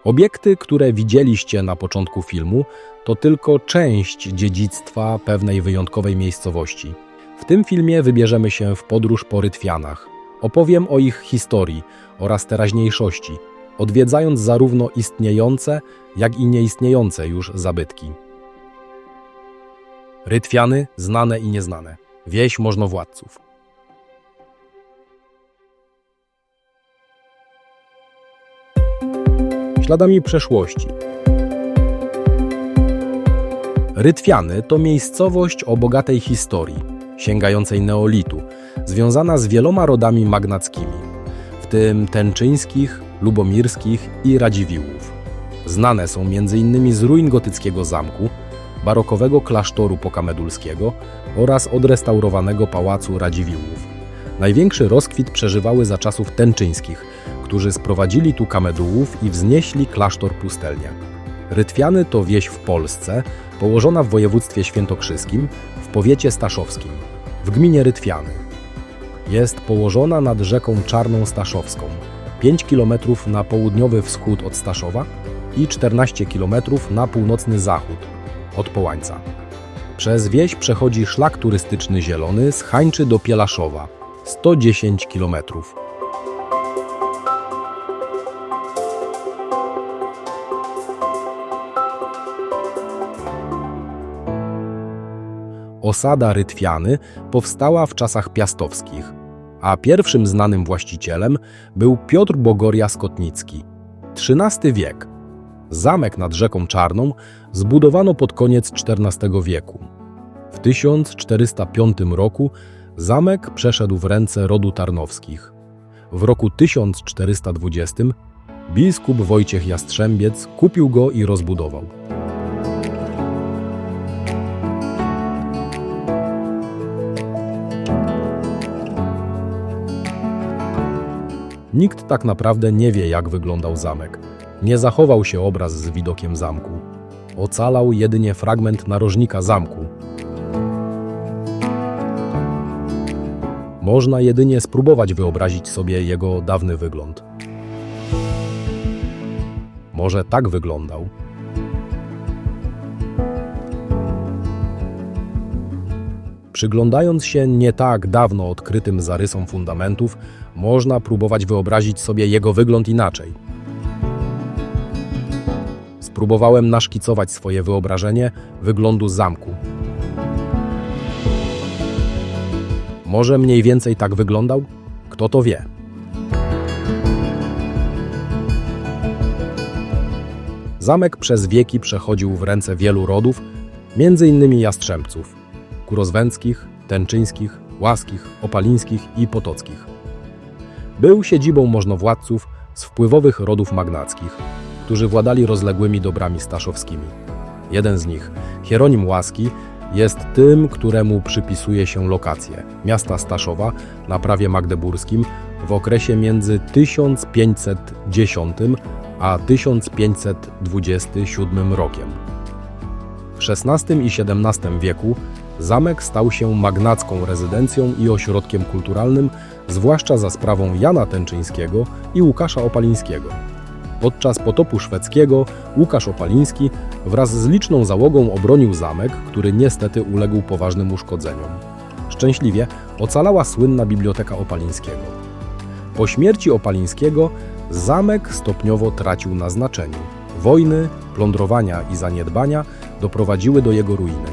Obiekty, które widzieliście na początku filmu, to tylko część dziedzictwa pewnej wyjątkowej miejscowości. W tym filmie wybierzemy się w podróż po Rytwianach. Opowiem o ich historii oraz teraźniejszości, odwiedzając zarówno istniejące, jak i nieistniejące już zabytki. Rytwiany, znane i nieznane. Wieś możnowładców. Śladami przeszłości. Rytwiany to miejscowość o bogatej historii, sięgającej neolitu, związana z wieloma rodami magnackimi, w tym tęczyńskich, lubomirskich i radziwiłłów. Znane są m.in. z ruin gotyckiego zamku, barokowego klasztoru pokamedulskiego oraz odrestaurowanego pałacu radziwiłłów. Największy rozkwit przeżywały za czasów tęczyńskich, którzy sprowadzili tu kamedułów i wznieśli klasztor pustelnia. Rytwiany to wieś w Polsce, położona w województwie świętokrzyskim, w powiecie staszowskim, w gminie Rytwiany. Jest położona nad rzeką Czarną Staszowską, 5 km na południowy wschód od Staszowa i 14 km na północny zachód od Połańca. Przez wieś przechodzi szlak turystyczny zielony z Hańczy do Pielaszowa, 110 km. Osada Rytwiany powstała w czasach piastowskich, a pierwszym znanym właścicielem był Piotr Bogoria Skotnicki. XIII wiek. Zamek nad rzeką Czarną zbudowano pod koniec XIV wieku. W 1405 roku zamek przeszedł w ręce rodu Tarnowskich. W roku 1420 biskup Wojciech Jastrzębiec kupił go i rozbudował. Nikt tak naprawdę nie wie, jak wyglądał zamek. Nie zachował się obraz z widokiem zamku. Ocalał jedynie fragment narożnika zamku. Można jedynie spróbować wyobrazić sobie jego dawny wygląd. Może tak wyglądał. Przyglądając się nie tak dawno odkrytym zarysom fundamentów, można próbować wyobrazić sobie jego wygląd inaczej. Spróbowałem naszkicować swoje wyobrażenie wyglądu zamku. Może mniej więcej tak wyglądał? Kto to wie? Zamek przez wieki przechodził w ręce wielu rodów, m.in. Jastrzębców, Kurozwęckich, Tęczyńskich, Łaskich, Opalińskich i Potockich. Był siedzibą możnowładców z wpływowych rodów magnackich, którzy władali rozległymi dobrami staszowskimi. Jeden z nich, Hieronim Łaski, jest tym, któremu przypisuje się lokację miasta Staszowa na prawie magdeburskim w okresie między 1510 a 1527 rokiem. W XVI i XVII wieku zamek stał się magnacką rezydencją i ośrodkiem kulturalnym, zwłaszcza za sprawą Jana Tęczyńskiego i Łukasza Opalińskiego. Podczas potopu szwedzkiego Łukasz Opaliński wraz z liczną załogą obronił zamek, który niestety uległ poważnym uszkodzeniom. Szczęśliwie ocalała słynna biblioteka Opalińskiego. Po śmierci Opalińskiego zamek stopniowo tracił na znaczeniu. Wojny, plądrowania i zaniedbania doprowadziły do jego ruiny.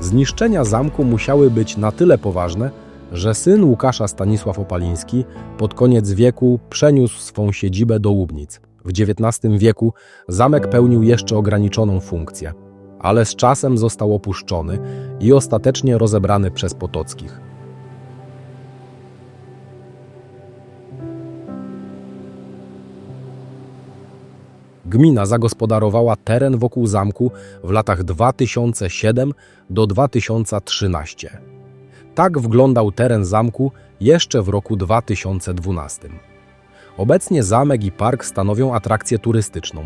Zniszczenia zamku musiały być na tyle poważne, że syn Łukasza Stanisław Opaliński pod koniec wieku przeniósł swą siedzibę do Łubnic. W XIX wieku zamek pełnił jeszcze ograniczoną funkcję, ale z czasem został opuszczony i ostatecznie rozebrany przez Potockich. Gmina zagospodarowała teren wokół zamku w latach 2007 do 2013. Tak wyglądał teren zamku jeszcze w roku 2012. Obecnie zamek i park stanowią atrakcję turystyczną.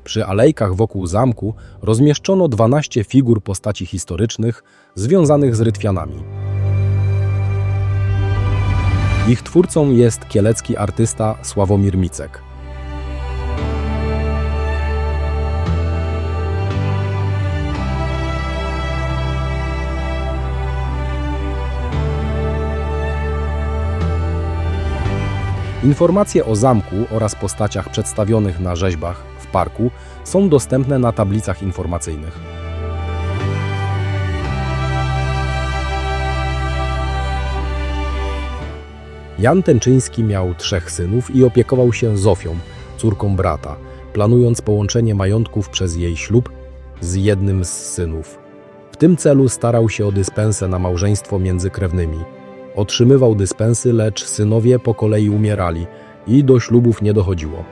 Przy alejkach wokół zamku rozmieszczono 12 figur postaci historycznych związanych z Rytwianami. Ich twórcą jest kielecki artysta Sławomir Micek. Informacje o zamku oraz postaciach przedstawionych na rzeźbach w parku są dostępne na tablicach informacyjnych. Jan Tęczyński miał 3 synów i opiekował się Zofią, córką brata, planując połączenie majątków przez jej ślub z jednym z synów. W tym celu starał się o dyspensę na małżeństwo między krewnymi. Otrzymywał dyspensy, lecz synowie po kolei umierali i do ślubów nie dochodziło.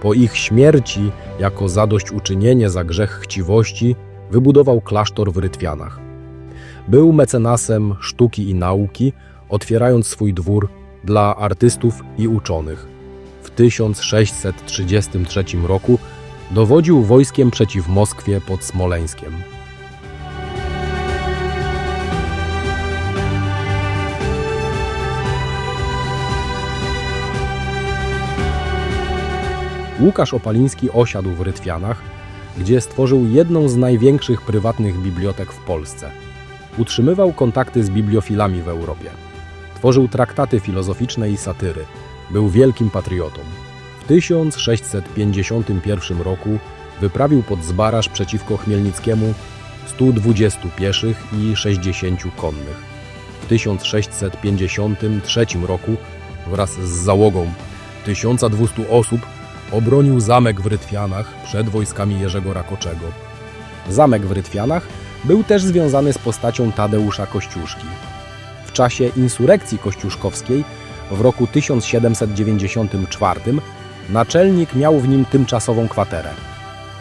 Po ich śmierci, jako zadośćuczynienie za grzech chciwości, wybudował klasztor w Rytwianach. Był mecenasem sztuki i nauki, otwierając swój dwór dla artystów i uczonych. W 1633 roku dowodził wojskiem przeciw Moskwie pod Smoleńskiem. Łukasz Opaliński osiadł w Rytwianach, gdzie stworzył jedną z największych prywatnych bibliotek w Polsce. Utrzymywał kontakty z bibliofilami w Europie. Tworzył traktaty filozoficzne i satyry. Był wielkim patriotą. W 1651 roku wyprawił pod Zbaraż przeciwko Chmielnickiemu 120 pieszych i 60 konnych. W 1653 roku wraz z załogą 1200 osób obronił zamek w Rytwianach przed wojskami Jerzego Rakoczego. Zamek w Rytwianach był też związany z postacią Tadeusza Kościuszki. W czasie insurekcji kościuszkowskiej w roku 1794 naczelnik miał w nim tymczasową kwaterę.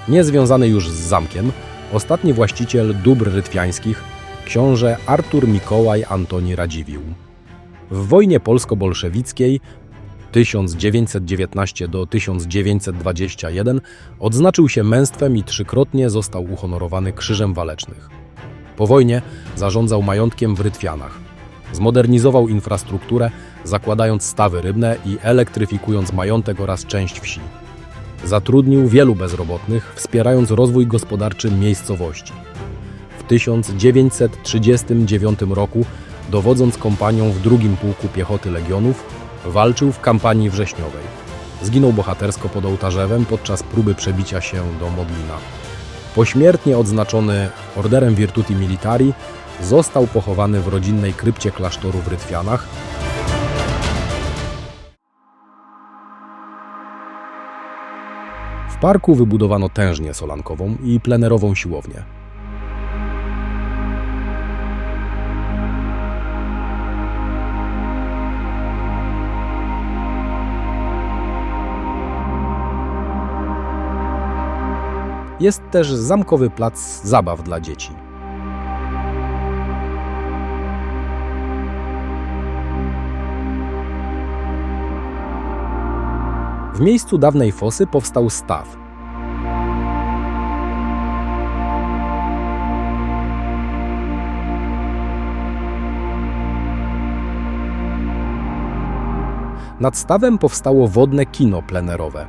Niezwiązany już z zamkiem, ostatni właściciel dóbr rytwiańskich, książę Artur Mikołaj Antoni Radziwiłł. W wojnie polsko-bolszewickiej 1919 do 1921 odznaczył się męstwem i 3-krotnie został uhonorowany Krzyżem Walecznych. Po wojnie zarządzał majątkiem w Rytwianach. Zmodernizował infrastrukturę, zakładając stawy rybne i elektryfikując majątek oraz część wsi. Zatrudnił wielu bezrobotnych, wspierając rozwój gospodarczy miejscowości. W 1939 roku, dowodząc kompanią w II Pułku Piechoty Legionów, walczył w kampanii wrześniowej. Zginął bohatersko pod Ołtarzewem podczas próby przebicia się do Modlina. Pośmiertnie odznaczony Orderem Virtuti Militari, został pochowany w rodzinnej krypcie klasztoru w Rytwianach. W parku wybudowano tężnię solankową i plenerową siłownię. Jest też zamkowy plac zabaw dla dzieci. W miejscu dawnej fosy powstał staw. Nad stawem powstało wodne kino plenerowe.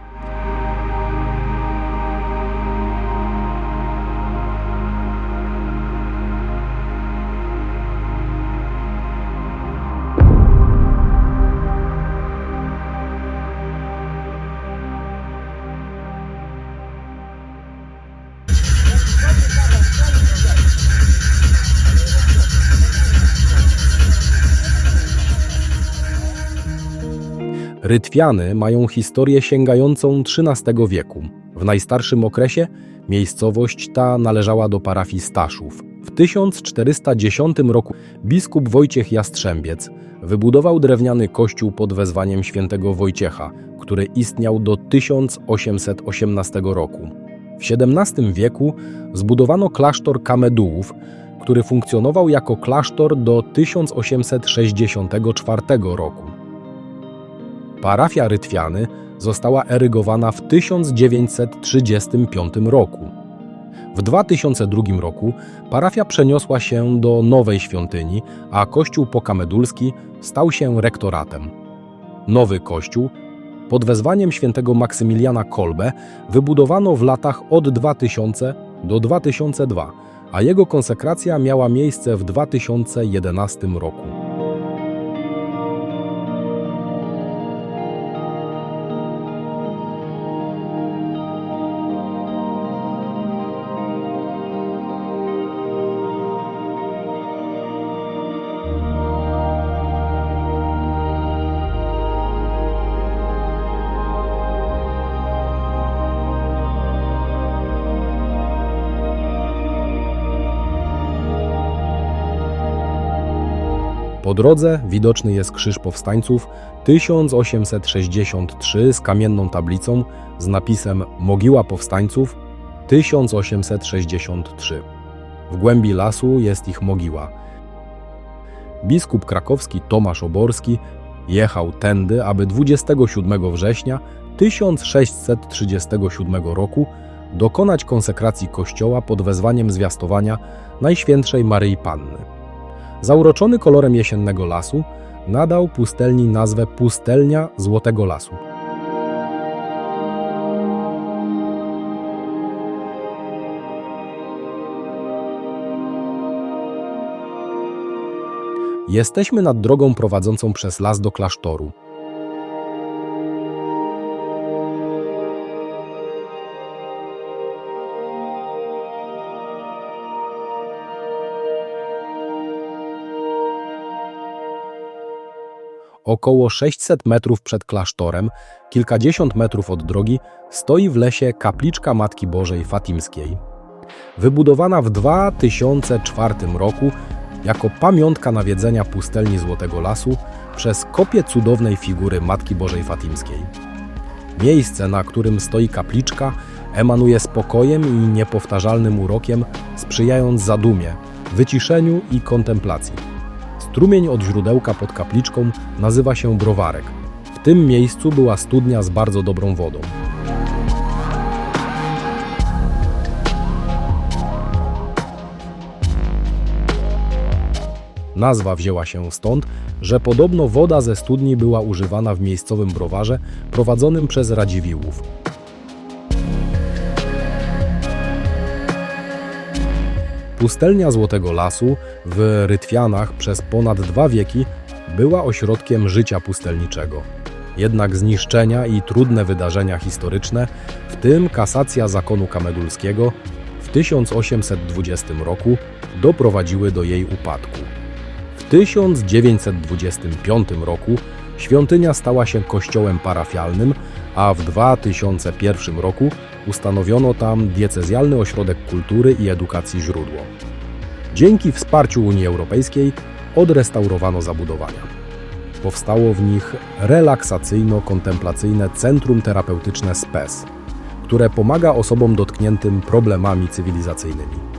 Rytwiany mają historię sięgającą XIII wieku. W najstarszym okresie miejscowość ta należała do parafii Staszów. W 1410 roku biskup Wojciech Jastrzębiec wybudował drewniany kościół pod wezwaniem świętego Wojciecha, który istniał do 1818 roku. W XVII wieku zbudowano klasztor Kamedułów, który funkcjonował jako klasztor do 1864 roku. Parafia Rytwiany została erygowana w 1935 roku. W 2002 roku parafia przeniosła się do nowej świątyni, a kościół pokamedulski stał się rektoratem. Nowy kościół pod wezwaniem świętego Maksymiliana Kolbe wybudowano w latach od 2000 do 2002, a jego konsekracja miała miejsce w 2011 roku. Po drodze widoczny jest Krzyż Powstańców 1863 z kamienną tablicą z napisem Mogiła Powstańców 1863. W głębi lasu jest ich mogiła. Biskup krakowski Tomasz Oborski jechał tędy, aby 27 września 1637 roku dokonać konsekracji kościoła pod wezwaniem zwiastowania Najświętszej Maryi Panny. Zauroczony kolorem jesiennego lasu, nadał pustelni nazwę Pustelnia Złotego Lasu. Jesteśmy nad drogą prowadzącą przez las do klasztoru. Około 600 metrów przed klasztorem, kilkadziesiąt metrów od drogi, stoi w lesie kapliczka Matki Bożej Fatimskiej. Wybudowana w 2004 roku jako pamiątka nawiedzenia pustelni Złotego Lasu przez kopię cudownej figury Matki Bożej Fatimskiej. Miejsce, na którym stoi kapliczka, emanuje spokojem i niepowtarzalnym urokiem, sprzyjając zadumie, wyciszeniu i kontemplacji. Strumień od źródełka pod kapliczką nazywa się Browarek. W tym miejscu była studnia z bardzo dobrą wodą. Nazwa wzięła się stąd, że podobno woda ze studni była używana w miejscowym browarze prowadzonym przez Radziwiłłów. Pustelnia Złotego Lasu w Rytwianach przez ponad 2 wieki była ośrodkiem życia pustelniczego. Jednak zniszczenia i trudne wydarzenia historyczne, w tym kasacja zakonu kamedulskiego w 1820 roku, doprowadziły do jej upadku. W 1925 roku świątynia stała się kościołem parafialnym, a w 2001 roku ustanowiono tam diecezjalny ośrodek kultury i edukacji Źródło. Dzięki wsparciu Unii Europejskiej odrestaurowano zabudowania. Powstało w nich relaksacyjno-kontemplacyjne centrum terapeutyczne SPES, które pomaga osobom dotkniętym problemami cywilizacyjnymi.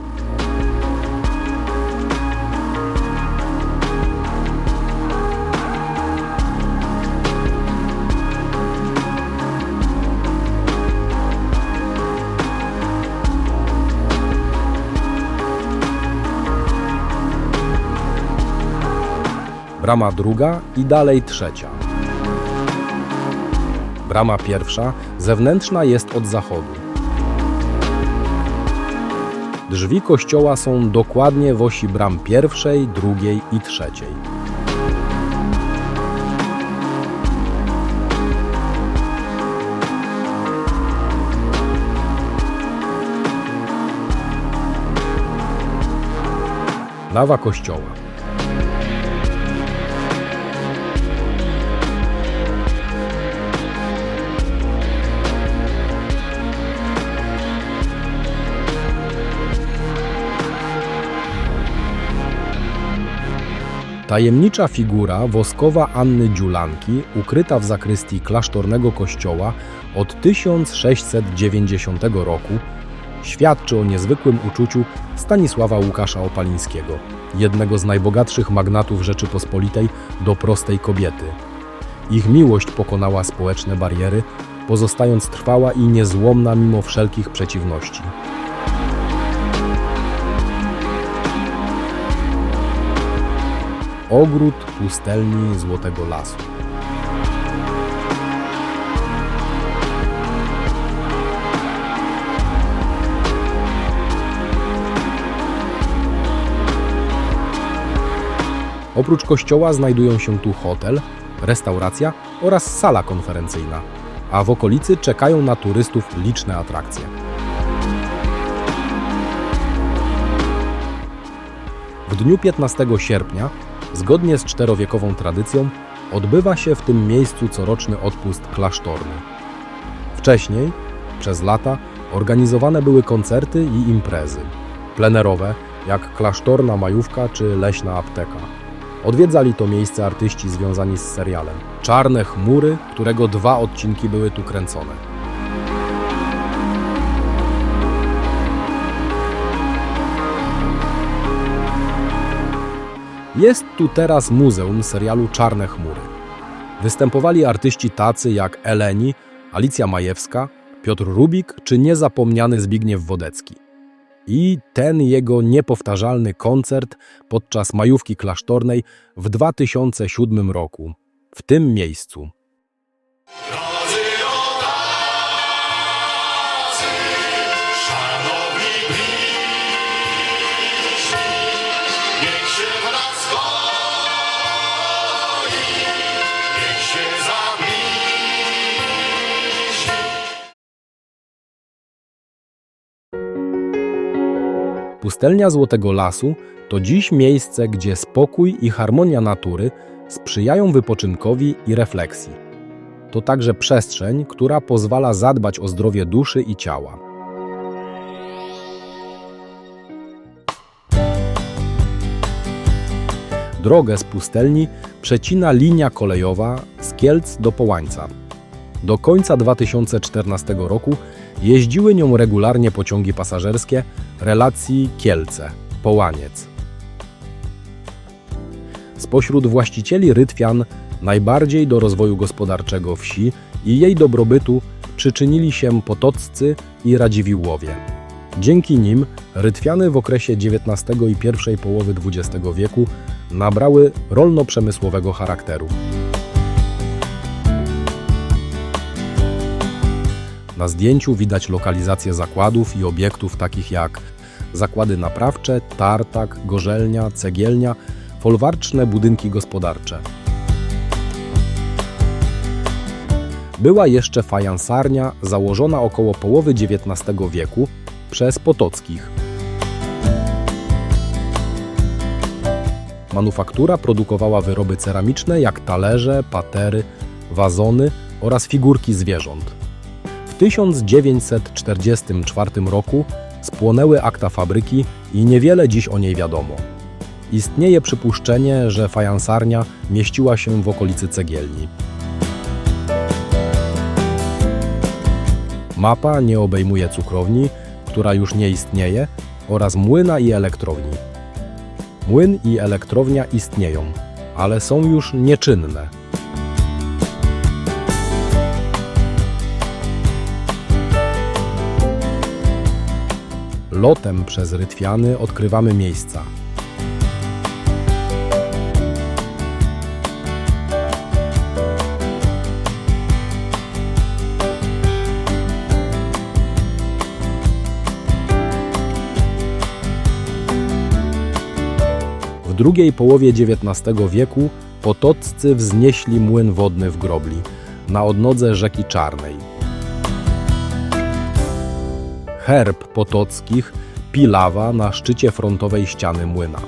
Brama druga i dalej trzecia. Brama pierwsza, zewnętrzna, jest od zachodu. Drzwi kościoła są dokładnie w osi bram pierwszej, drugiej i trzeciej. Nawa kościoła. Tajemnicza figura woskowa Anny Dziulanki, ukryta w zakrystii klasztornego kościoła od 1690 roku, świadczy o niezwykłym uczuciu Stanisława Łukasza Opalińskiego, jednego z najbogatszych magnatów Rzeczypospolitej, do prostej kobiety. Ich miłość pokonała społeczne bariery, pozostając trwała i niezłomna mimo wszelkich przeciwności. Ogród pustelni Złotego Lasu. Oprócz kościoła znajdują się tu hotel, restauracja oraz sala konferencyjna, a w okolicy czekają na turystów liczne atrakcje. W dniu 15 sierpnia, zgodnie z czterowiekową tradycją, odbywa się w tym miejscu coroczny odpust klasztorny. Wcześniej, przez lata, organizowane były koncerty i imprezy plenerowe, jak klasztorna majówka czy leśna apteka. Odwiedzali to miejsce artyści związani z serialem Czarne chmury, którego 2 odcinki były tu kręcone. Jest tu teraz muzeum serialu Czarne chmury. Występowali artyści tacy jak Eleni, Alicja Majewska, Piotr Rubik czy niezapomniany Zbigniew Wodecki. I ten jego niepowtarzalny koncert podczas majówki klasztornej w 2007 roku, w tym miejscu. Pustelnia Złotego Lasu to dziś miejsce, gdzie spokój i harmonia natury sprzyjają wypoczynkowi i refleksji. To także przestrzeń, która pozwala zadbać o zdrowie duszy i ciała. Drogę z pustelni przecina linia kolejowa z Kielc do Połańca. Do końca 2014 roku jeździły nią regularnie pociągi pasażerskie relacji Kielce-Połaniec. Spośród właścicieli Rytwian najbardziej do rozwoju gospodarczego wsi i jej dobrobytu przyczynili się Potoccy i Radziwiłłowie. Dzięki nim Rytwiany w okresie XIX i pierwszej połowy XX wieku nabrały rolno-przemysłowego charakteru. Na zdjęciu widać lokalizację zakładów i obiektów takich jak zakłady naprawcze, tartak, gorzelnia, cegielnia, folwarczne budynki gospodarcze. Była jeszcze fajansarnia założona około połowy XIX wieku przez Potockich. Manufaktura produkowała wyroby ceramiczne jak talerze, patery, wazony oraz figurki zwierząt. W 1944 roku spłonęły akta fabryki i niewiele dziś o niej wiadomo. Istnieje przypuszczenie, że fajansarnia mieściła się w okolicy cegielni. Mapa nie obejmuje cukrowni, która już nie istnieje, oraz młyna i elektrowni. Młyn i elektrownia istnieją, ale są już nieczynne. Lotem przez Rytwiany odkrywamy miejsca. W drugiej połowie XIX wieku Potoccy wznieśli młyn wodny w Grobli, na odnodze rzeki Czarnej. Herb Potockich – pilawa na szczycie frontowej ściany młyna.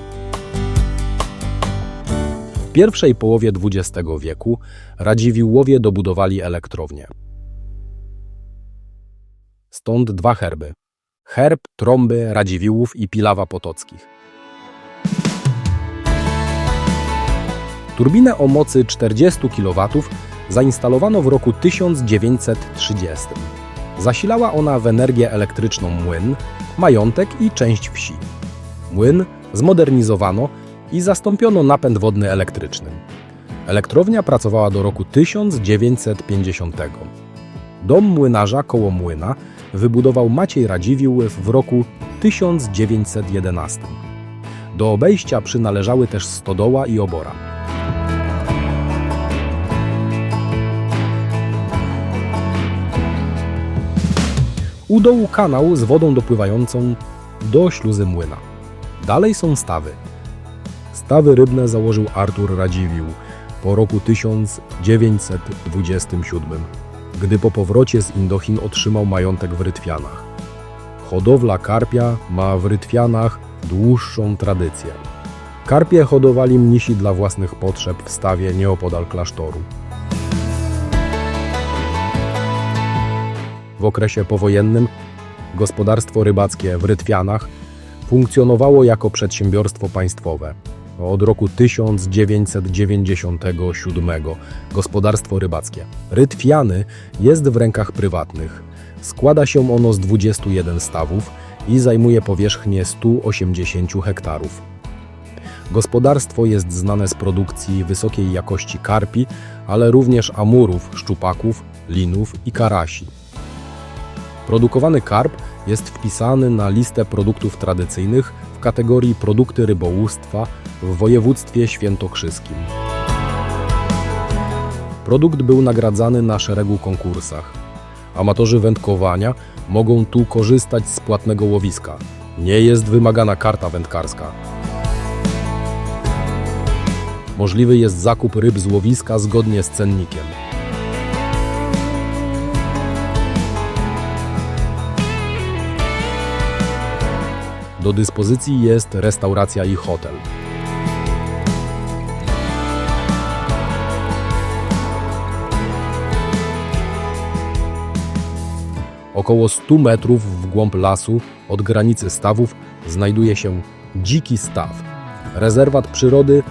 W pierwszej połowie XX wieku Radziwiłłowie dobudowali elektrownię. Stąd 2 herby. Herb Trąby Radziwiłłów i Pilawa Potockich. Turbinę o mocy 40 kW zainstalowano w roku 1930. Zasilała ona w energię elektryczną młyn, majątek i część wsi. Młyn zmodernizowano i zastąpiono napęd wodny elektrycznym. Elektrownia pracowała do roku 1950. Dom młynarza koło młyna wybudował Maciej Radziwiłł w roku 1911. Do obejścia przynależały też stodoła i obora. U dołu kanał z wodą dopływającą do śluzy młyna. Dalej są stawy. Z Stawy rybne założył Artur Radziwiłł po roku 1927, gdy po powrocie z Indochin otrzymał majątek w Rytwianach. Hodowla karpia ma w Rytwianach dłuższą tradycję. Karpie hodowali mnisi dla własnych potrzeb w stawie nieopodal klasztoru. W okresie powojennym gospodarstwo rybackie w Rytwianach funkcjonowało jako przedsiębiorstwo państwowe. Od roku 1997 gospodarstwo rybackie Rytwiany jest w rękach prywatnych. Składa się ono z 21 stawów i zajmuje powierzchnię 180 hektarów. Gospodarstwo jest znane z produkcji wysokiej jakości karpi, ale również amurów, szczupaków, linów i karasi. Produkowany karp jest wpisany na listę produktów tradycyjnych w kategorii produkty rybołówstwa w województwie świętokrzyskim. Produkt był nagradzany na szeregu konkursach. Amatorzy wędkowania mogą tu korzystać z płatnego łowiska. Nie jest wymagana karta wędkarska. Możliwy jest zakup ryb z łowiska zgodnie z cennikiem. Do dyspozycji jest restauracja i hotel. Około 100 metrów w głąb lasu od granicy stawów znajduje się Dziki Staw. Rezerwat przyrody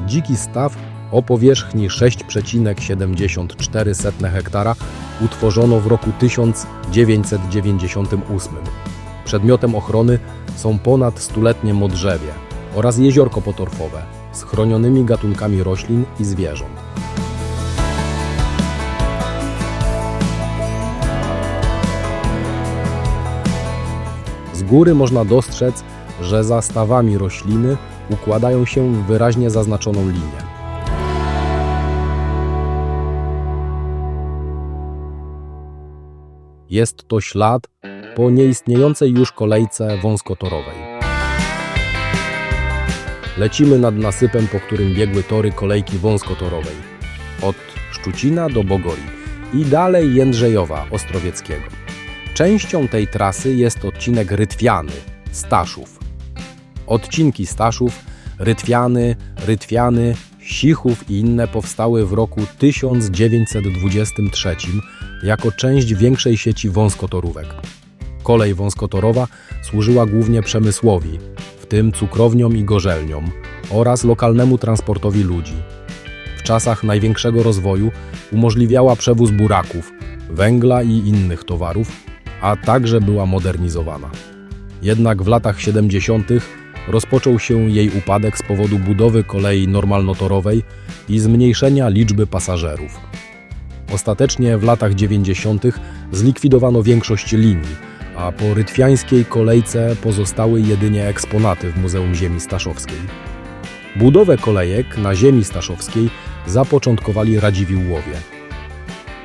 Dziki Staw o powierzchni 6,74 hektara utworzono w roku 1998. Przedmiotem ochrony są ponad stuletnie modrzewie oraz jeziorko potorfowe z chronionymi gatunkami roślin i zwierząt. Z góry można dostrzec, że za stawami rośliny układają się w wyraźnie zaznaczoną linię. Jest to ślad po nieistniejącej już kolejce wąskotorowej. Lecimy nad nasypem, po którym biegły tory kolejki wąskotorowej. Od Szczucina do Bogorii i dalej Jędrzejowa Ostrowieckiego. Częścią tej trasy jest odcinek Rytwiany, Staszów. Odcinki Staszów, Rytwiany, Sichów i inne powstały w roku 1923 jako część większej sieci wąskotorówek. Kolej wąskotorowa służyła głównie przemysłowi, w tym cukrowniom i gorzelniom oraz lokalnemu transportowi ludzi. W czasach największego rozwoju umożliwiała przewóz buraków, węgla i innych towarów, a także była modernizowana. Jednak w latach 70. rozpoczął się jej upadek z powodu budowy kolei normalnotorowej i zmniejszenia liczby pasażerów. Ostatecznie w latach 90. zlikwidowano większość linii, a po rytwiańskiej kolejce pozostały jedynie eksponaty w Muzeum Ziemi Staszowskiej. Budowę kolejek na Ziemi Staszowskiej zapoczątkowali Radziwiłłowie.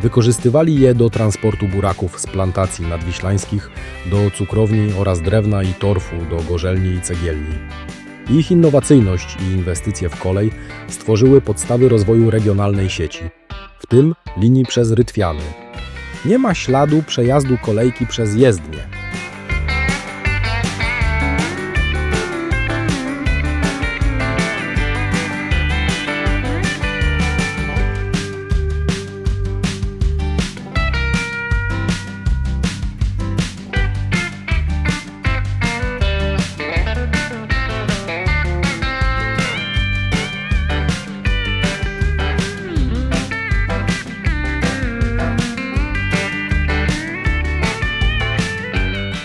Wykorzystywali je do transportu buraków z plantacji nadwiślańskich do cukrowni oraz drewna i torfu do gorzelni i cegielni. Ich innowacyjność i inwestycje w kolej stworzyły podstawy rozwoju regionalnej sieci, w tym linii przez Rytwiany. Nie ma śladu przejazdu kolejki przez jezdnię.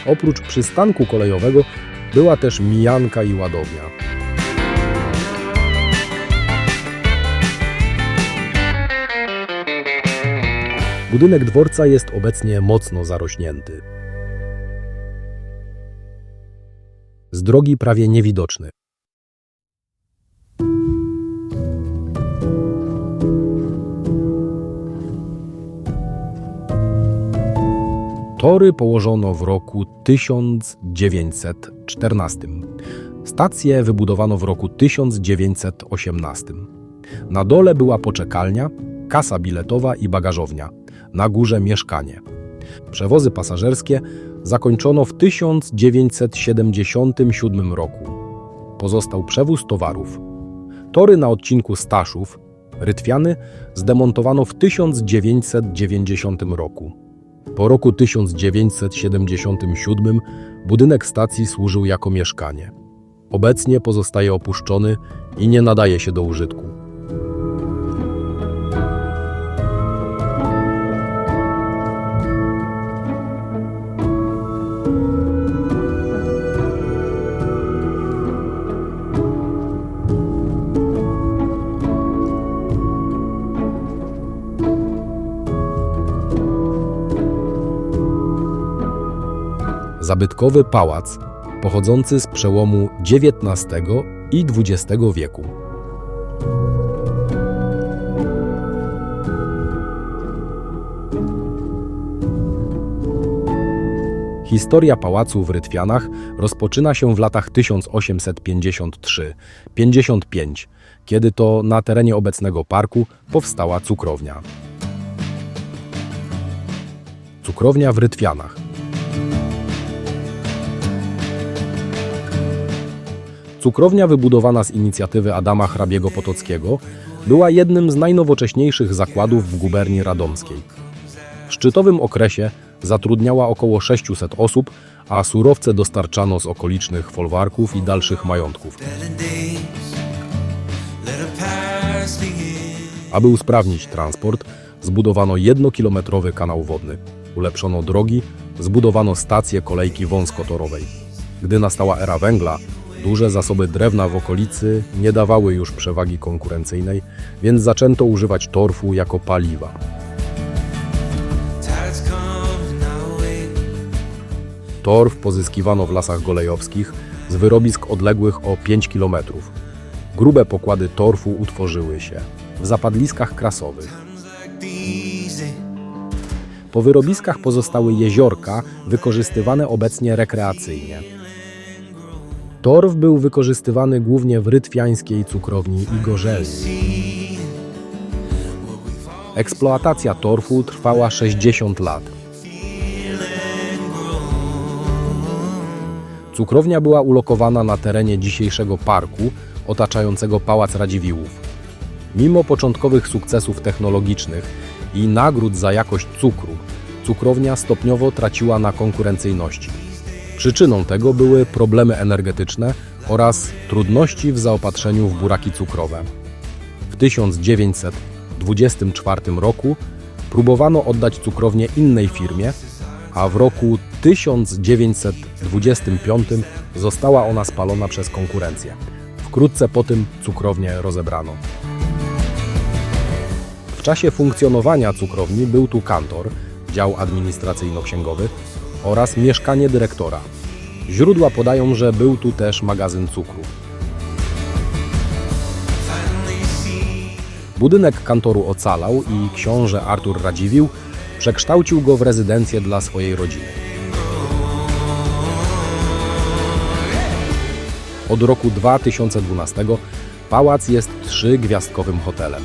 Oprócz przystanku kolejowego była też mijanka i ładownia. Budynek dworca jest obecnie mocno zarośnięty. Z drogi prawie niewidoczny. Tory położono w roku 1914. Stację wybudowano w roku 1918. Na dole była poczekalnia, kasa biletowa i bagażownia, na górze mieszkanie. Przewozy pasażerskie zakończono w 1977 roku. Pozostał przewóz towarów. Tory na odcinku Staszów-Rytwiany zdemontowano w 1990 roku. Po roku 1977 budynek stacji służył jako mieszkanie. Obecnie pozostaje opuszczony i nie nadaje się do użytku. Zabytkowy pałac pochodzący z przełomu XIX i XX wieku. Historia pałacu w Rytwianach rozpoczyna się w latach 1853-55, kiedy to na terenie obecnego parku powstała cukrownia. Cukrownia w Rytwianach. Cukrownia wybudowana z inicjatywy Adama Hrabiego Potockiego była jednym z najnowocześniejszych zakładów w guberni radomskiej. W szczytowym okresie zatrudniała około 600 osób, a surowce dostarczano z okolicznych folwarków i dalszych majątków. Aby usprawnić transport, zbudowano 1-kilometrowy kanał wodny, ulepszono drogi, zbudowano stację kolejki wąskotorowej. Gdy nastała era węgla, duże zasoby drewna w okolicy nie dawały już przewagi konkurencyjnej, więc zaczęto używać torfu jako paliwa. Torf pozyskiwano w lasach golejowskich z wyrobisk odległych o 5 km. Grube pokłady torfu utworzyły się w zapadliskach krasowych. Po wyrobiskach pozostały jeziorka wykorzystywane obecnie rekreacyjnie. Torf był wykorzystywany głównie w rytwiańskiej cukrowni i gorzelni. Eksploatacja torfu trwała 60 lat. Cukrownia była ulokowana na terenie dzisiejszego parku otaczającego Pałac Radziwiłłów. Mimo początkowych sukcesów technologicznych i nagród za jakość cukru, cukrownia stopniowo traciła na konkurencyjności. Przyczyną tego były problemy energetyczne oraz trudności w zaopatrzeniu w buraki cukrowe. W 1924 roku próbowano oddać cukrownię innej firmie, a w roku 1925 została ona spalona przez konkurencję. Wkrótce po tym cukrownię rozebrano. W czasie funkcjonowania cukrowni był tu kantor, dział administracyjno-księgowy oraz mieszkanie dyrektora. Źródła podają, że był tu też magazyn cukru. Budynek kantoru ocalał i książę Artur Radziwiłł przekształcił go w rezydencję dla swojej rodziny. Od roku 2012 pałac jest 3-gwiazdkowym hotelem.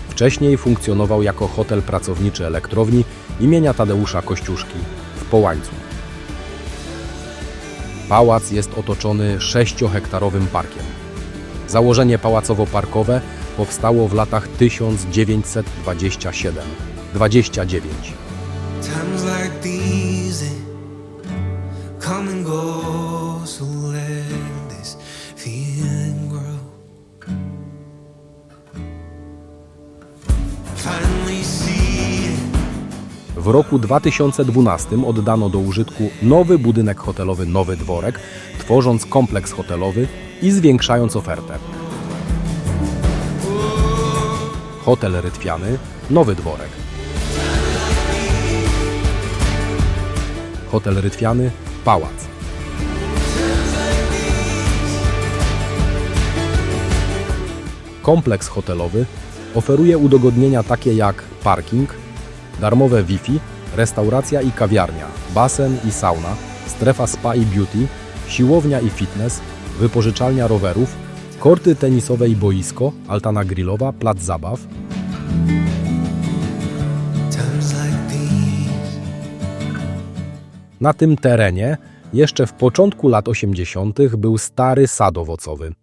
Wcześniej funkcjonował jako hotel pracowniczy elektrowni imienia Tadeusza Kościuszki w Połańcu. Pałac jest otoczony 6-hektarowym parkiem. Założenie pałacowo-parkowe powstało w latach 1927-29. W roku 2012 oddano do użytku nowy budynek hotelowy Nowy Dworek, tworząc kompleks hotelowy i zwiększając ofertę. Hotel Rytwiany, Nowy Dworek. Hotel Rytwiany, Pałac. Kompleks hotelowy oferuje udogodnienia takie jak parking, darmowe Wi-Fi, restauracja i kawiarnia, basen i sauna, strefa spa i beauty, siłownia i fitness, wypożyczalnia rowerów, korty tenisowe i boisko, altana grillowa, plac zabaw. Na tym terenie jeszcze w początku lat 80. był stary sad owocowy.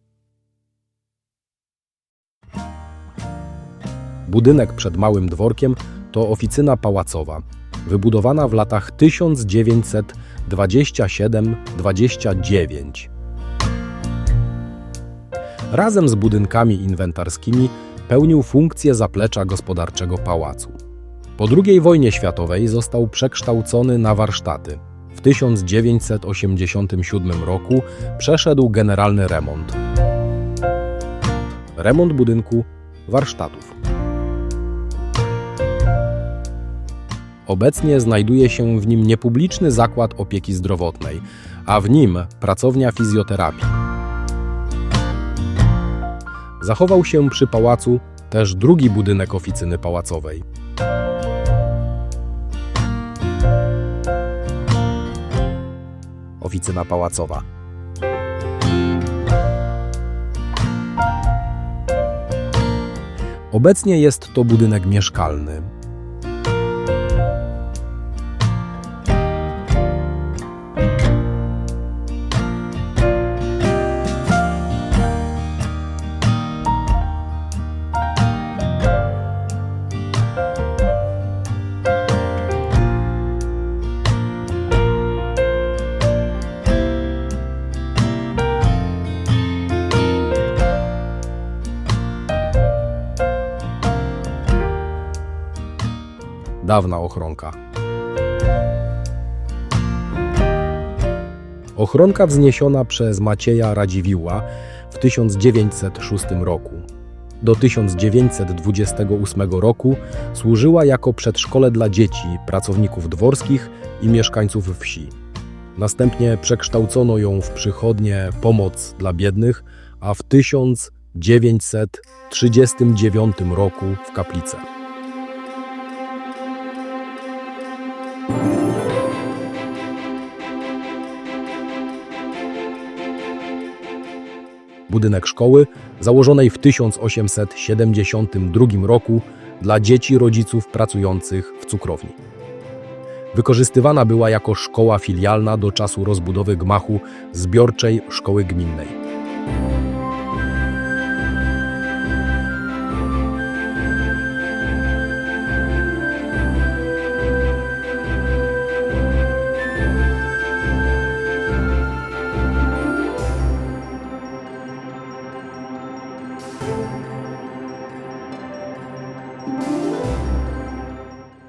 Budynek przed małym dworkiem to oficyna pałacowa, wybudowana w latach 1927-29. Razem z budynkami inwentarskimi pełnił funkcję zaplecza gospodarczego pałacu. Po II wojnie światowej został przekształcony na warsztaty. W 1987 roku przeszedł generalny remont. Remont budynku warsztatów. Obecnie znajduje się w nim niepubliczny zakład opieki zdrowotnej, a w nim pracownia fizjoterapii. Zachował się przy pałacu też drugi budynek oficyny pałacowej. Oficyna pałacowa. Obecnie jest to budynek mieszkalny. Dawna ochronka. Ochronka wzniesiona przez Macieja Radziwiłła w 1906 roku. Do 1928 roku służyła jako przedszkole dla dzieci, pracowników dworskich i mieszkańców wsi. Następnie przekształcono ją w przychodnię Pomoc dla biednych, a w 1939 roku w kaplicę. Budynek szkoły założonej w 1872 roku dla dzieci rodziców pracujących w cukrowni. Wykorzystywana była jako szkoła filialna do czasu rozbudowy gmachu zbiorczej szkoły gminnej.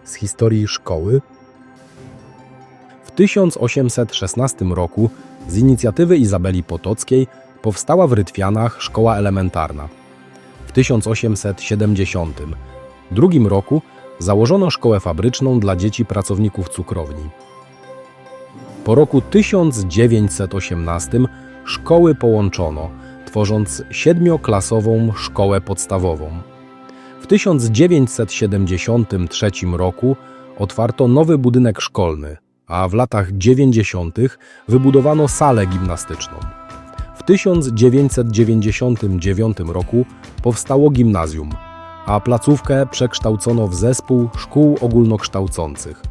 Z historii szkoły. W 1816 roku z inicjatywy Izabeli Potockiej powstała w Rytwianach szkoła elementarna. W 1872 roku założono szkołę fabryczną dla dzieci pracowników cukrowni. Po roku 1918 szkoły połączono, tworząc 7-klasową szkołę podstawową. W 1973 roku otwarto nowy budynek szkolny, a w latach 90. wybudowano salę gimnastyczną. W 1999 roku powstało gimnazjum, a placówkę przekształcono w zespół szkół ogólnokształcących.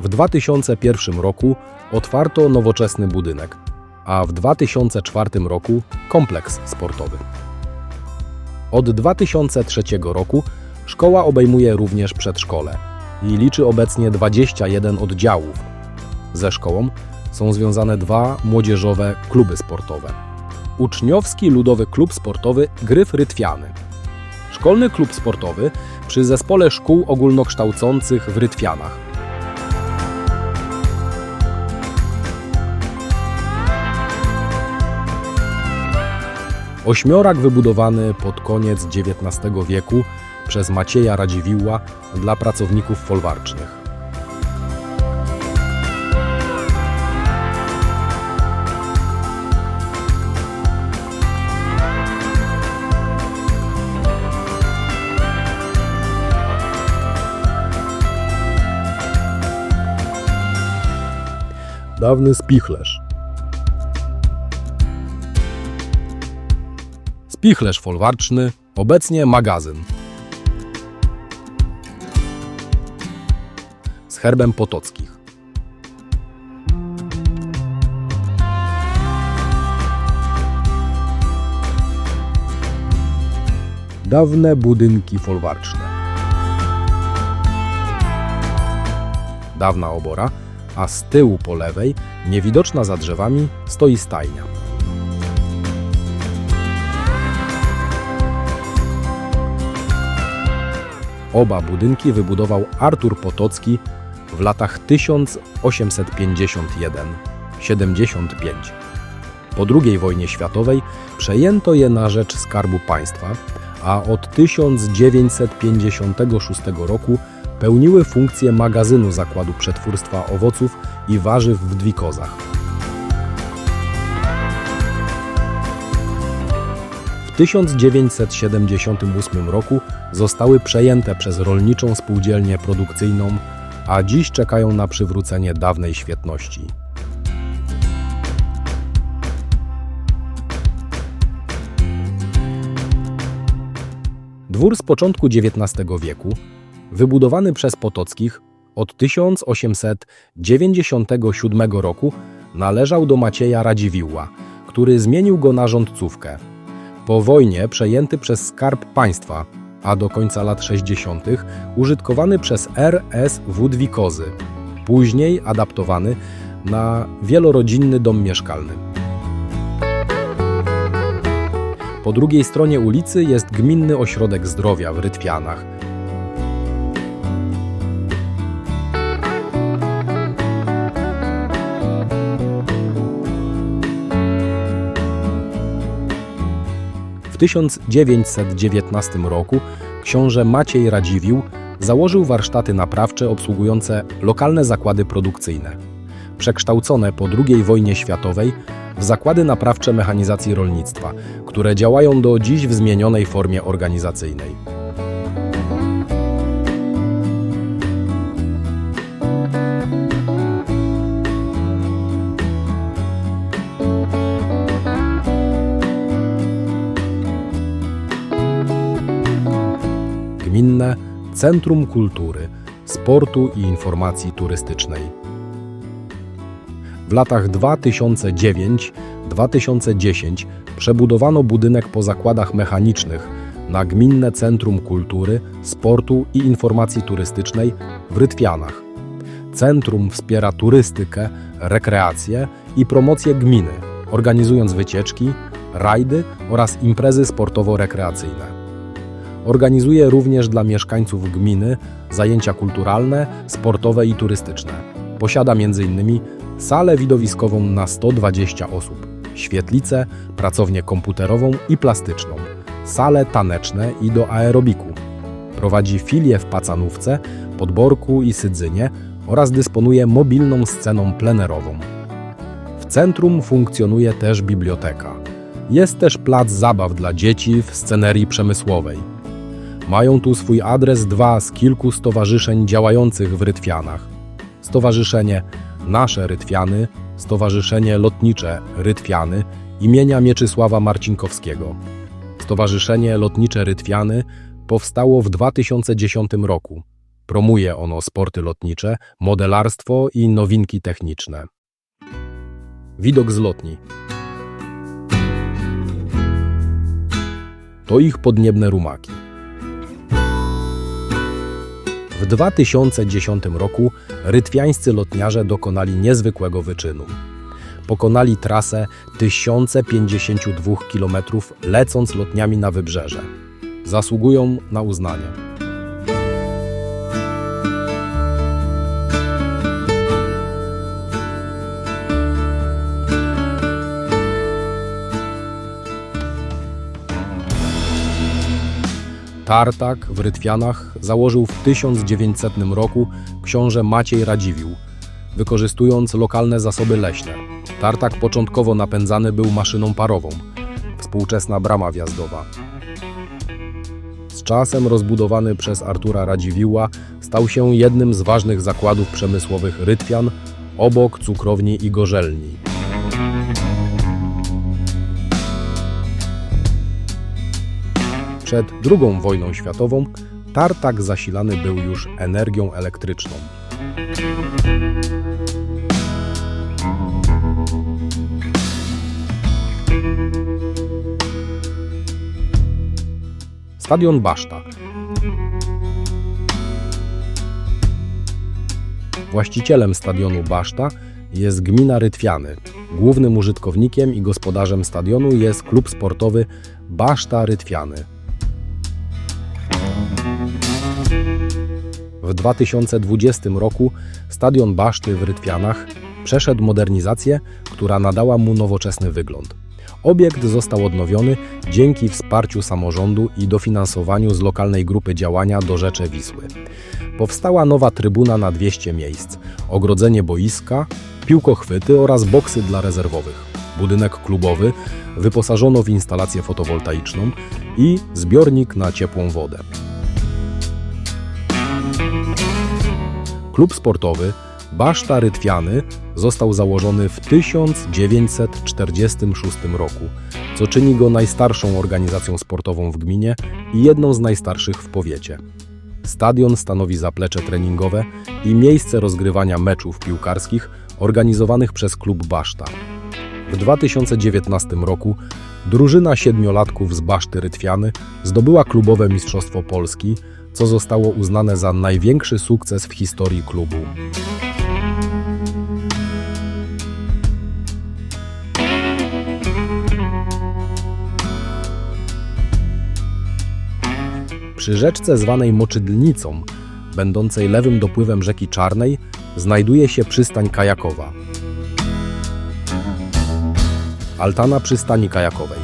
W 2001 roku otwarto nowoczesny budynek, a w 2004 roku kompleks sportowy. Od 2003 roku szkoła obejmuje również przedszkole i liczy obecnie 21 oddziałów. Ze szkołą są związane 2 młodzieżowe kluby sportowe. Uczniowski Ludowy Klub Sportowy Gryf Rytwiany. Szkolny klub sportowy przy Zespole Szkół Ogólnokształcących w Rytwianach. Ośmiorak wybudowany pod koniec XIX wieku przez Macieja Radziwiłła dla pracowników folwarcznych. Dawny spichlerz. Spichlerz folwarczny, obecnie magazyn. Z herbem Potockich. Dawne budynki folwarczne. Dawna obora, a z tyłu po lewej, niewidoczna za drzewami, stoi stajnia. Oba budynki wybudował Artur Potocki w latach 1851–75. Po II wojnie światowej przejęto je na rzecz Skarbu Państwa, a od 1956 roku pełniły funkcję magazynu Zakładu Przetwórstwa Owoców i Warzyw w Dwikozach. W 1978 roku zostały przejęte przez Rolniczą Spółdzielnię Produkcyjną, a dziś czekają na przywrócenie dawnej świetności. Dwór z początku XIX wieku, wybudowany przez Potockich od 1897 roku, należał do Macieja Radziwiłła, który zmienił go na rządcówkę. Po wojnie przejęty przez Skarb Państwa, a do końca lat 60. użytkowany przez RSW Dwikozy, później adaptowany na wielorodzinny dom mieszkalny. Po drugiej stronie ulicy jest Gminny Ośrodek Zdrowia w Rytwianach. W 1919 roku książę Maciej Radziwiłł założył warsztaty naprawcze obsługujące lokalne zakłady produkcyjne, przekształcone po II wojnie światowej w zakłady naprawcze mechanizacji rolnictwa, które działają do dziś w zmienionej formie organizacyjnej. Gminne Centrum Kultury, Sportu i Informacji Turystycznej. W latach 2009–2010 przebudowano budynek po zakładach mechanicznych na Gminne Centrum Kultury, Sportu i Informacji Turystycznej w Rytwianach. Centrum wspiera turystykę, rekreację i promocję gminy, organizując wycieczki, rajdy oraz imprezy sportowo-rekreacyjne. Organizuje również dla mieszkańców gminy zajęcia kulturalne, sportowe i turystyczne. Posiada m.in. salę widowiskową na 120 osób, świetlicę, pracownię komputerową i plastyczną, sale taneczne i do aerobiku. Prowadzi filię w Pacanówce, Podborku i Sydzynie oraz dysponuje mobilną sceną plenerową. W centrum funkcjonuje też biblioteka. Jest też plac zabaw dla dzieci w scenerii przemysłowej. Mają tu swój adres dwa z kilku stowarzyszeń działających w Rytwianach. Stowarzyszenie Nasze Rytwiany, Stowarzyszenie Lotnicze Rytwiany imienia Mieczysława Marcinkowskiego. Stowarzyszenie Lotnicze Rytwiany powstało w 2010 roku. Promuje ono sporty lotnicze, modelarstwo i nowinki techniczne. Widok z lotni. To ich podniebne rumaki. W 2010 roku rytwiańscy lotniarze dokonali niezwykłego wyczynu. Pokonali trasę 1052 km lecąc lotniami na wybrzeże. Zasługują na uznanie. Tartak w Rytwianach założył w 1900 roku książę Maciej Radziwiłł, wykorzystując lokalne zasoby leśne. Tartak początkowo napędzany był maszyną parową, współczesna brama wjazdowa. Z czasem rozbudowany przez Artura Radziwiłła stał się jednym z ważnych zakładów przemysłowych Rytwian, obok cukrowni i gorzelni. Przed II wojną światową tartak zasilany był już energią elektryczną. Stadion Baszta. Właścicielem stadionu Baszta jest gmina Rytwiany. Głównym użytkownikiem i gospodarzem stadionu jest klub sportowy Baszta Rytwiany. W 2020 roku stadion Baszty w Rytwianach przeszedł modernizację, która nadała mu nowoczesny wygląd. Obiekt został odnowiony dzięki wsparciu samorządu i dofinansowaniu z lokalnej grupy działania Dorzecze Wisły. Powstała nowa trybuna na 200 miejsc, ogrodzenie boiska, piłkochwyty oraz boksy dla rezerwowych. Budynek klubowy wyposażono w instalację fotowoltaiczną i zbiornik na ciepłą wodę. Klub sportowy Baszta Rytwiany został założony w 1946 roku, co czyni go najstarszą organizacją sportową w gminie i jedną z najstarszych w powiecie. Stadion stanowi zaplecze treningowe i miejsce rozgrywania meczów piłkarskich organizowanych przez klub Baszta. W 2019 roku drużyna siedmiolatków z Baszty Rytwiany zdobyła klubowe Mistrzostwo Polski, co zostało uznane za największy sukces w historii klubu. Przy rzeczce zwanej Moczydlnicą, będącej lewym dopływem rzeki Czarnej, znajduje się przystań kajakowa. Altana przystani kajakowej.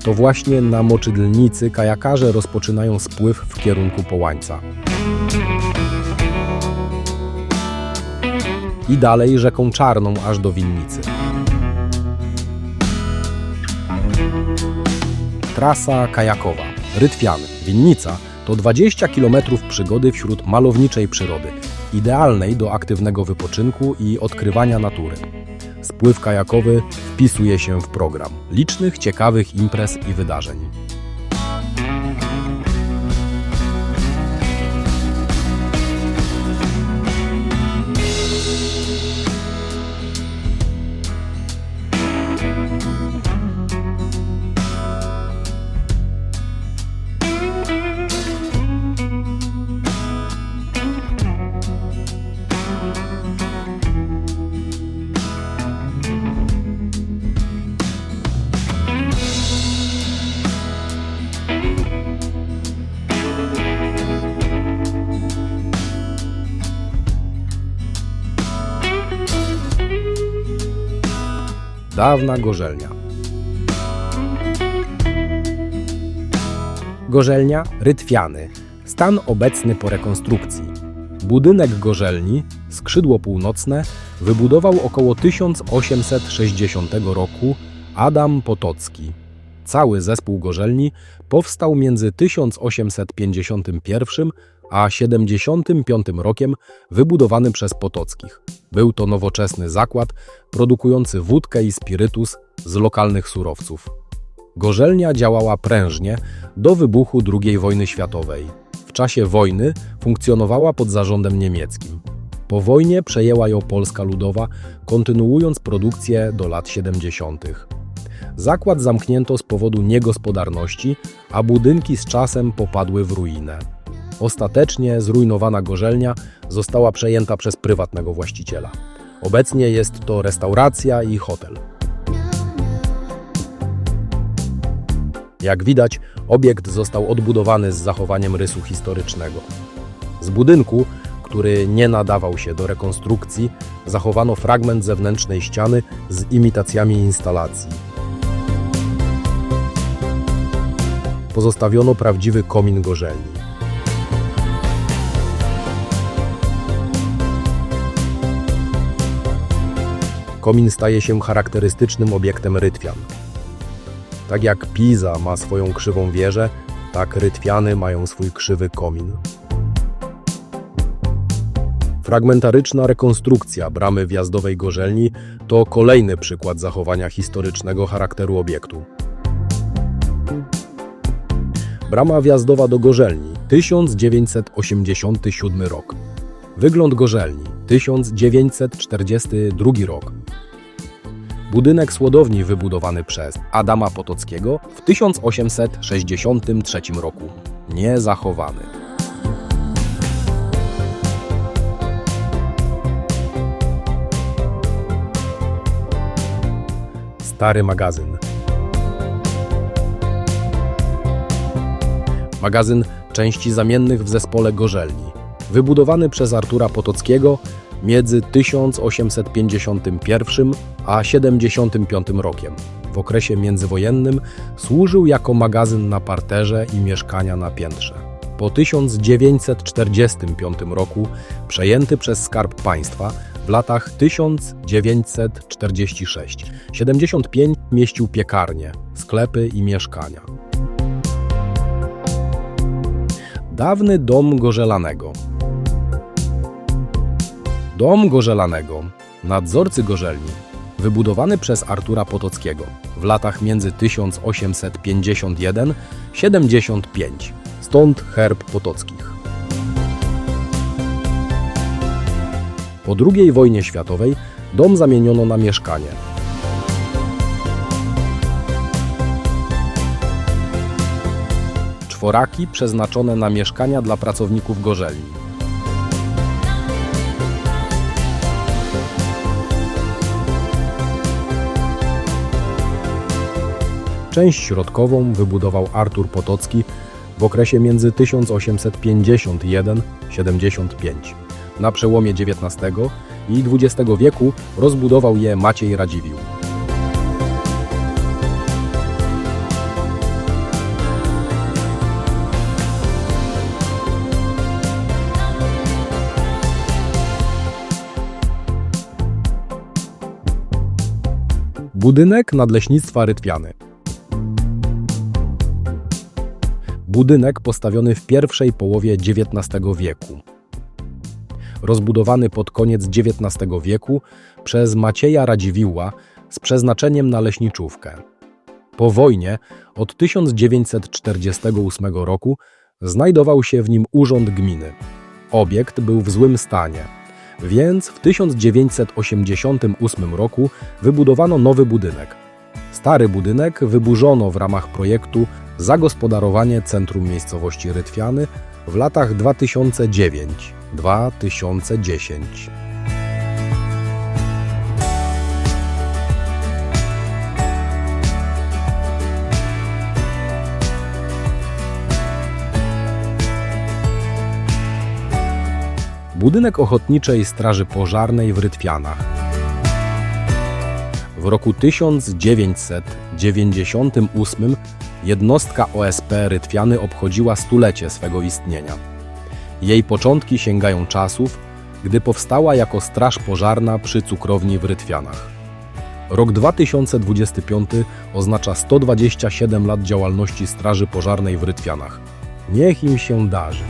To właśnie na Moczydlnicy kajakarze rozpoczynają spływ w kierunku Połańca. I dalej rzeką Czarną aż do Winnicy. Trasa kajakowa. Rytwiany. Winnica to 20 km przygody wśród malowniczej przyrody, idealnej do aktywnego wypoczynku i odkrywania natury. Spływ kajakowy wpisuje się w program licznych, ciekawych imprez i wydarzeń. Dawna gorzelnia. Gorzelnia Rytwiany. Stan obecny po rekonstrukcji. Budynek gorzelni, skrzydło północne, wybudował około 1860 roku Adam Potocki. Cały zespół gorzelni powstał między 1851 a 75 rokiem, wybudowany przez Potockich. Był to nowoczesny zakład produkujący wódkę i spirytus z lokalnych surowców. Gorzelnia działała prężnie do wybuchu II wojny światowej. W czasie wojny funkcjonowała pod zarządem niemieckim. Po wojnie przejęła ją Polska Ludowa, kontynuując produkcję do lat 70. Zakład zamknięto z powodu niegospodarności, a budynki z czasem popadły w ruinę. Ostatecznie zrujnowana gorzelnia została przejęta przez prywatnego właściciela. Obecnie jest to restauracja i hotel. Jak widać, obiekt został odbudowany z zachowaniem rysu historycznego. Z budynku, który nie nadawał się do rekonstrukcji, zachowano fragment zewnętrznej ściany z imitacjami instalacji. Pozostawiono prawdziwy komin gorzelni. Komin staje się charakterystycznym obiektem Rytwian. Tak jak Piza ma swoją krzywą wieżę, tak Rytwiany mają swój krzywy komin. Fragmentaryczna rekonstrukcja bramy wjazdowej Gorzelni to kolejny przykład zachowania historycznego charakteru obiektu. Brama wjazdowa do Gorzelni, 1987 rok. Wygląd Gorzelni, 1942 rok. Budynek słodowni wybudowany przez Adama Potockiego w 1863 roku. Niezachowany. Stary magazyn. Magazyn części zamiennych w zespole Gorzelni. Wybudowany przez Artura Potockiego między 1851 a 75 rokiem. W okresie międzywojennym służył jako magazyn na parterze i mieszkania na piętrze. Po 1945 roku przejęty przez Skarb Państwa w latach 1946-75 mieścił piekarnie, sklepy i mieszkania. Dawny dom Gorzelanego. Dom Gorzelanego, nadzorcy Gorzelni, wybudowany przez Artura Potockiego w latach między 1851-75, stąd herb Potockich. Po II wojnie światowej dom zamieniono na mieszkanie. Czworaki przeznaczone na mieszkania dla pracowników Gorzelni. Część środkową wybudował Artur Potocki w okresie między 1851-75. Na przełomie XIX i XX wieku rozbudował je Maciej Radziwiłł. Budynek Nadleśnictwa Rytwiany. Budynek postawiony w pierwszej połowie XIX wieku. Rozbudowany pod koniec XIX wieku przez Macieja Radziwiłła z przeznaczeniem na leśniczówkę. Po wojnie od 1948 roku znajdował się w nim urząd gminy. Obiekt był w złym stanie, więc w 1988 roku wybudowano nowy budynek. Stary budynek wyburzono w ramach projektu Zagospodarowanie Centrum Miejscowości Rytwiany w latach 2009-2010. Budynek Ochotniczej Straży Pożarnej w Rytwianach. W roku 1998 jednostka OSP Rytwiany obchodziła stulecie swego istnienia. Jej początki sięgają czasów, gdy powstała jako straż pożarna przy cukrowni w Rytwianach. Rok 2025 oznacza 127 lat działalności Straży Pożarnej w Rytwianach. Niech im się darzy.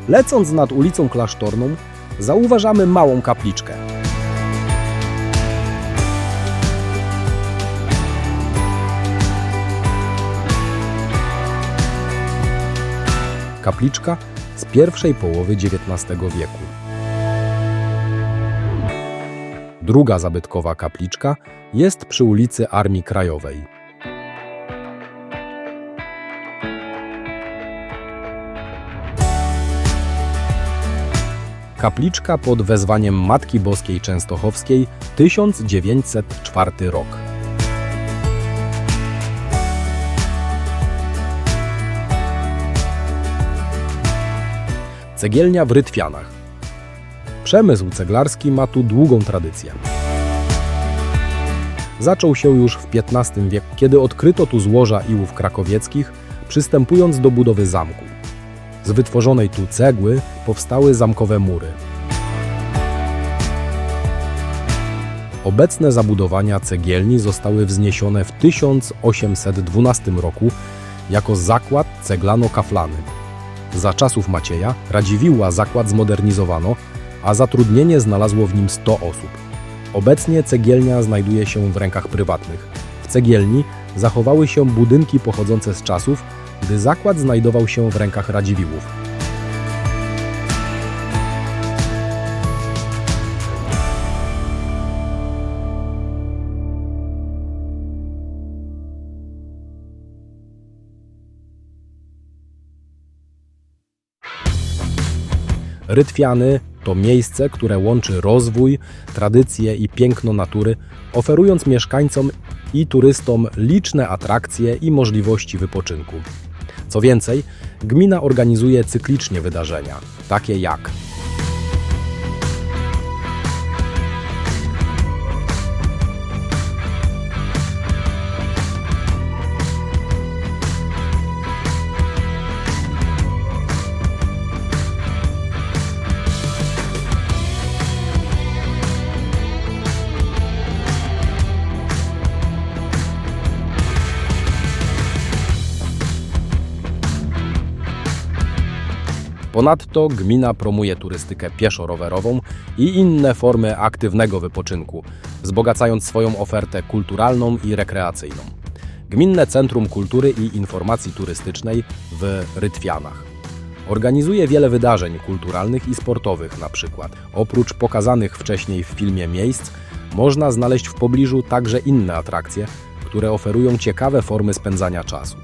Lecąc nad ulicą Klasztorną, zauważamy małą kapliczkę. Kapliczka z pierwszej połowy XIX wieku. Druga zabytkowa kapliczka jest przy ulicy Armii Krajowej. Kapliczka pod wezwaniem Matki Boskiej Częstochowskiej, 1904 rok. Cegielnia w Rytwianach. Przemysł ceglarski ma tu długą tradycję. Zaczął się już w XV wieku, kiedy odkryto tu złoża iłów krakowieckich, przystępując do budowy zamku. Z wytworzonej tu cegły powstały zamkowe mury. Obecne zabudowania cegielni zostały wzniesione w 1812 roku jako zakład ceglano-kaflany. Za czasów Macieja Radziwiłła zakład zmodernizowano, a zatrudnienie znalazło w nim 100 osób. Obecnie cegielnia znajduje się w rękach prywatnych. W cegielni zachowały się budynki pochodzące z czasów, gdy zakład znajdował się w rękach Radziwiłłów. Rytwiany to miejsce, które łączy rozwój, tradycje i piękno natury, oferując mieszkańcom i turystom liczne atrakcje i możliwości wypoczynku. Co więcej, gmina organizuje cyklicznie wydarzenia, takie jak Ponadto gmina promuje turystykę pieszo-rowerową i inne formy aktywnego wypoczynku, wzbogacając swoją ofertę kulturalną i rekreacyjną. Gminne Centrum Kultury i Informacji Turystycznej w Rytwianach organizuje wiele wydarzeń kulturalnych i sportowych na przykład. Oprócz pokazanych wcześniej w filmie miejsc, można znaleźć w pobliżu także inne atrakcje, które oferują ciekawe formy spędzania czasu.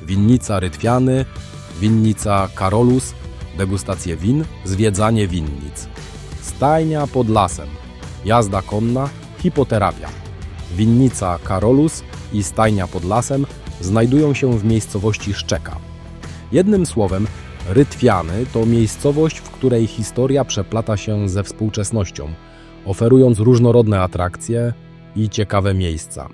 Winnica Rytwiany, winnica Karolus, degustacje win, zwiedzanie winnic. Stajnia pod lasem, jazda konna, hipoterapia. Winnica Karolus i stajnia pod lasem znajdują się w miejscowości Szczeka. Jednym słowem, Rytwiany to miejscowość, w której historia przeplata się ze współczesnością, oferując różnorodne atrakcje i ciekawe miejsca.